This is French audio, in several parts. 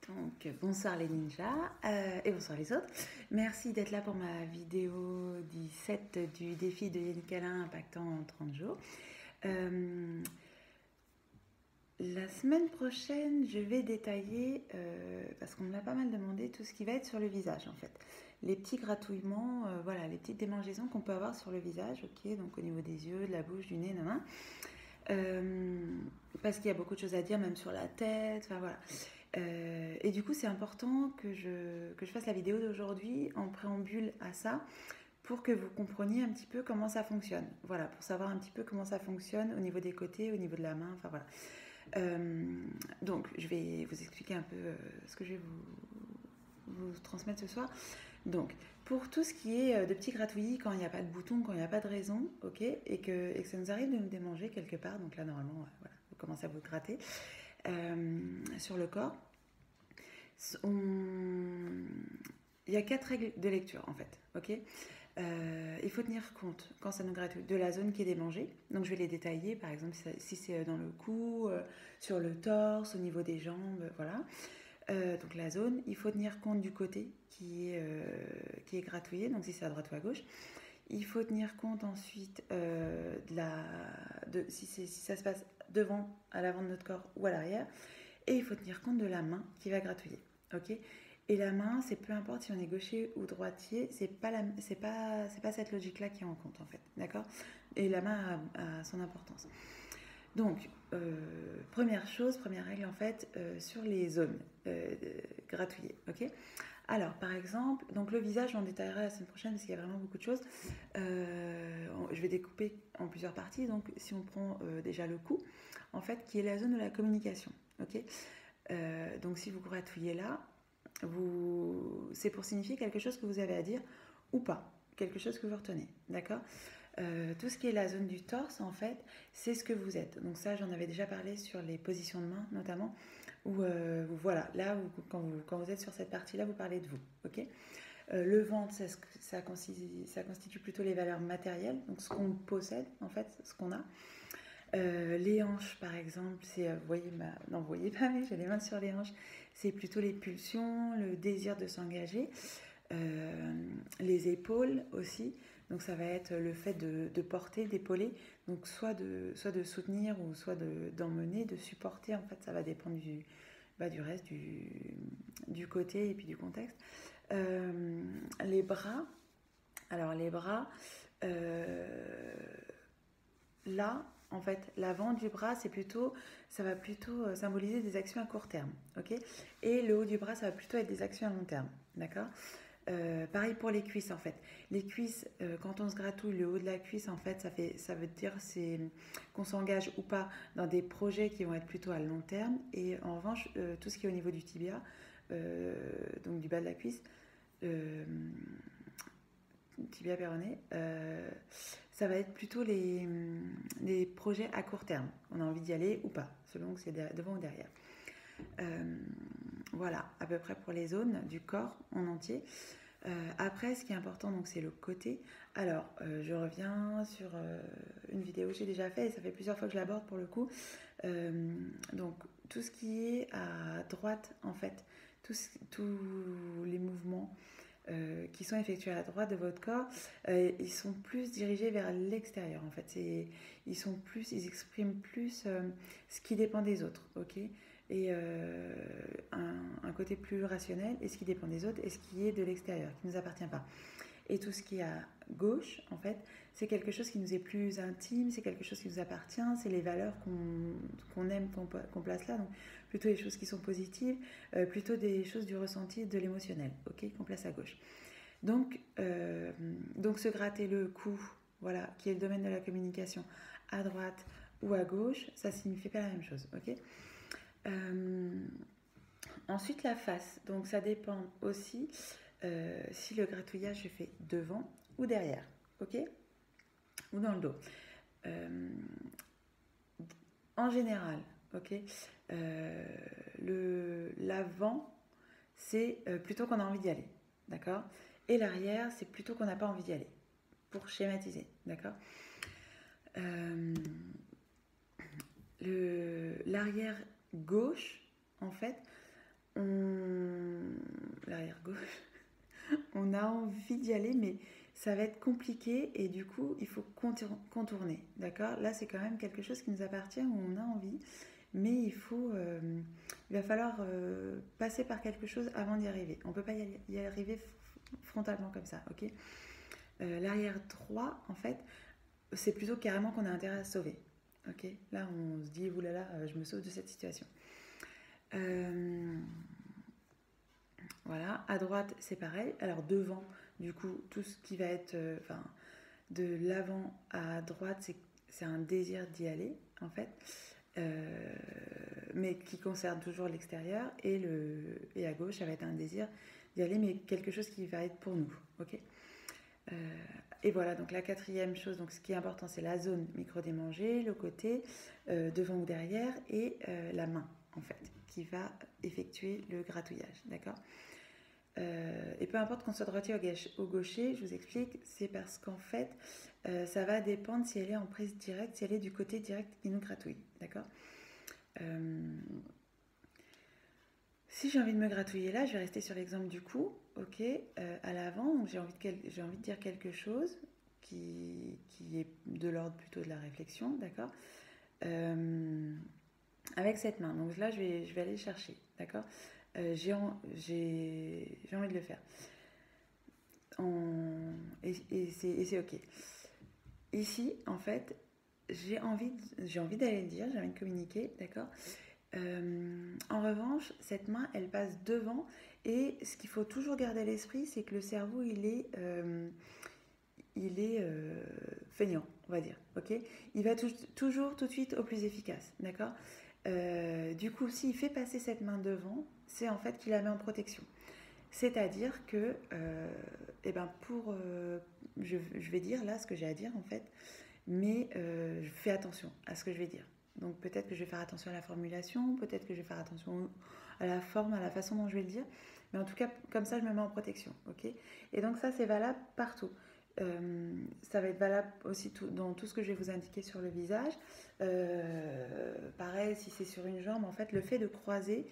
Donc, bonsoir les ninjas et bonsoir les autres. Merci d'être là pour ma vidéo 17 du défi de Yannick Alain impactant en 30 jours. La semaine prochaine, je vais détailler, parce qu'on me l'a pas mal demandé, tout ce qui va être sur le visage en fait. Les petits gratouillements, voilà, les petites démangeaisons qu'on peut avoir sur le visage, ok, donc au niveau des yeux, de la bouche, du nez, parce qu'il y a beaucoup de choses à dire, même sur la tête, enfin voilà. Et du coup, c'est important que je fasse la vidéo d'aujourd'hui en préambule à ça pour que vous compreniez un petit peu comment ça fonctionne. Voilà, pour savoir un petit peu comment ça fonctionne au niveau des côtés, au niveau de la main, enfin voilà. Donc, je vais vous expliquer un peu ce que je vais vous transmettre ce soir. Donc, pour tout ce qui est de petits gratouillis, quand il n'y a pas de bouton, quand il n'y a pas de raison, ok, et que ça nous arrive de nous démanger quelque part, donc là, normalement, voilà, vous commencez à vous gratter sur le corps. Il y a 4 règles de lecture, en fait, ok. Il faut tenir compte, quand ça nous gratouille, de la zone qui est démangée. Donc, je vais les détailler, par exemple, si c'est dans le cou, sur le torse, au niveau des jambes, voilà. Donc la zone, il faut tenir compte du côté qui est gratouillé, donc si c'est à droite ou à gauche. Il faut tenir compte ensuite si ça se passe devant, à l'avant de notre corps ou à l'arrière. Et il faut tenir compte de la main qui va gratouiller. Ok. Et la main, c'est peu importe si on est gaucher ou droitier, c'est pas cette logique-là qui est en compte en fait, d'accord. Et la main a son importance. Donc, première chose, première règle en fait, sur les zones gratouillées, ok. Alors, par exemple, donc le visage, on détaillera la semaine prochaine parce qu'il y a vraiment beaucoup de choses. Je vais découper en plusieurs parties. Donc, si on prend déjà le cou, en fait, qui est la zone de la communication, ok. Donc, si vous gratouillez là, c'est pour signifier quelque chose que vous avez à dire ou pas, quelque chose que vous retenez, d'accord. Tout ce qui est la zone du torse, en fait, c'est ce que vous êtes. Donc ça, j'en avais déjà parlé sur les positions de main, notamment, où voilà, là, quand vous êtes sur cette partie-là, vous parlez de vous, ok. Le ventre, ça constitue plutôt les valeurs matérielles, donc ce qu'on possède, en fait, ce qu'on a. Les hanches, par exemple, c'est, vous voyez, non, vous voyez pas, mais j'ai les mains sur les hanches, c'est plutôt les pulsions, le désir de s'engager. Les épaules aussi, donc ça va être le fait de porter, d'épauler, donc soit de soutenir ou soit d'emmener, de supporter, en fait ça va dépendre du reste, du côté et puis du contexte. Les bras, alors les bras, là, en fait, l'avant du bras, ça va plutôt symboliser des actions à court terme, ok. Et le haut du bras, ça va plutôt être des actions à long terme, d'accord. Pareil pour les cuisses en fait. Les cuisses, quand on se gratouille le haut de la cuisse, en fait, ça veut dire qu'on s'engage ou pas dans des projets qui vont être plutôt à long terme. Et en revanche, tout ce qui est au niveau du tibia, donc du bas de la cuisse, tibia péroné, ça va être plutôt les projets à court terme. On a envie d'y aller ou pas, selon que c'est devant ou derrière. Voilà, à peu près pour les zones du corps en entier. Après, ce qui est important, donc, c'est le côté. Alors, je reviens sur une vidéo que j'ai déjà faite et ça fait plusieurs fois que je l'aborde pour le coup. Donc, tout ce qui est à droite, en fait, tous les mouvements qui sont effectués à droite de votre corps, ils sont plus dirigés vers l'extérieur, en fait. Ils expriment plus ce qui dépend des autres, ok. Et un côté plus rationnel, et ce qui dépend des autres, et ce qui est de l'extérieur, qui ne nous appartient pas. Et tout ce qui est à gauche, en fait, c'est quelque chose qui nous est plus intime, c'est quelque chose qui nous appartient, c'est les valeurs qu'on aime, qu'on place là, donc plutôt les choses qui sont positives, plutôt des choses du ressenti, de l'émotionnel, ok, qu'on place à gauche. Donc se gratter le cou, voilà, qui est le domaine de la communication, à droite ou à gauche, ça signifie pas la même chose, ok. Ensuite, la face. Donc, ça dépend aussi si le gratouillage se fait devant ou derrière, ok, ou dans le dos. En général, ok, l'avant, c'est plutôt qu'on a envie d'y aller, d'accord. Et l'arrière, c'est plutôt qu'on n'a pas envie d'y aller, pour schématiser, d'accord. L'arrière gauche, en fait, l'arrière gauche, on a envie d'y aller, mais ça va être compliqué et du coup, il faut contourner, d'accord? Là, c'est quand même quelque chose qui nous appartient, où on a envie, mais il va falloir passer par quelque chose avant d'y arriver. On ne peut pas y arriver frontalement comme ça, ok? L'arrière droit, en fait, c'est plutôt carrément qu'on a intérêt à se sauver, ok? Là, on se dit, oulala, je me sauve de cette situation. Voilà, à droite, c'est pareil. Alors devant, du coup, tout ce qui va être de l'avant à droite, c'est un désir d'y aller, en fait, mais qui concerne toujours l'extérieur. Et à gauche, ça va être un désir d'y aller, mais quelque chose qui va être pour nous, ok. Et voilà, donc la quatrième chose, donc ce qui est important, c'est la zone micro-démangée, le côté, devant ou derrière, et la main, en fait, qui va effectuer le gratouillage, d'accord. Et peu importe qu'on soit droitier ou gaucher, je vous explique, c'est parce qu'en fait, ça va dépendre si elle est en prise directe, si elle est du côté direct qui nous gratouille, d'accord. Si j'ai envie de me gratouiller là, je vais rester sur l'exemple du cou, ok, à l'avant, donc j'ai envie de dire quelque chose qui est de l'ordre plutôt de la réflexion, d'accord, avec cette main. Donc là, je vais aller chercher, d'accord. J'ai envie de le faire. Et c'est ok. Ici, en fait, j'ai envie d'aller le dire, j'ai envie de communiquer, d'accord. En revanche, cette main, elle passe devant, et ce qu'il faut toujours garder à l'esprit, c'est que le cerveau, il est feignant, on va dire, ok. Il va toujours tout de suite au plus efficace, d'accord. Du coup, s'il fait passer cette main devant, c'est en fait qu'il la met en protection. C'est-à-dire que, je vais dire là ce que j'ai à dire en fait, mais je fais attention à ce que je vais dire. Donc peut-être que je vais faire attention à la formulation, peut-être que je vais faire attention à la forme, à la façon dont je vais le dire, mais en tout cas, comme ça, je me mets en protection, ok. Et donc ça, c'est valable partout. Ça va être valable aussi dans tout ce que je vais vous indiquer sur le visage. Pareil, si c'est sur une jambe, en fait, le fait de croiser,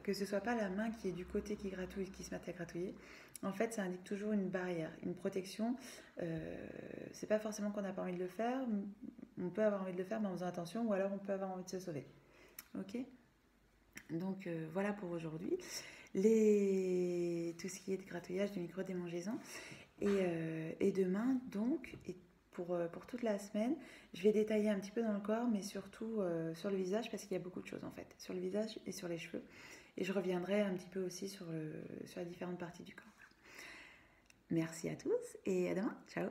que ce soit pas la main qui est du côté qui gratouille, qui se met à gratouiller, en fait, ça indique toujours une barrière, une protection. C'est pas forcément qu'on n'a pas envie de le faire, on peut avoir envie de le faire, mais en faisant attention, ou alors on peut avoir envie de se sauver. Ok. Donc voilà pour aujourd'hui. Tout ce qui est de gratouillage, de micro-démangeaison. Et demain, donc, et pour toute la semaine, je vais détailler un petit peu dans le corps, mais surtout sur le visage, parce qu'il y a beaucoup de choses en fait, sur le visage et sur les cheveux. Et je reviendrai un petit peu aussi sur les différentes parties du corps. Merci à tous et à demain. Ciao.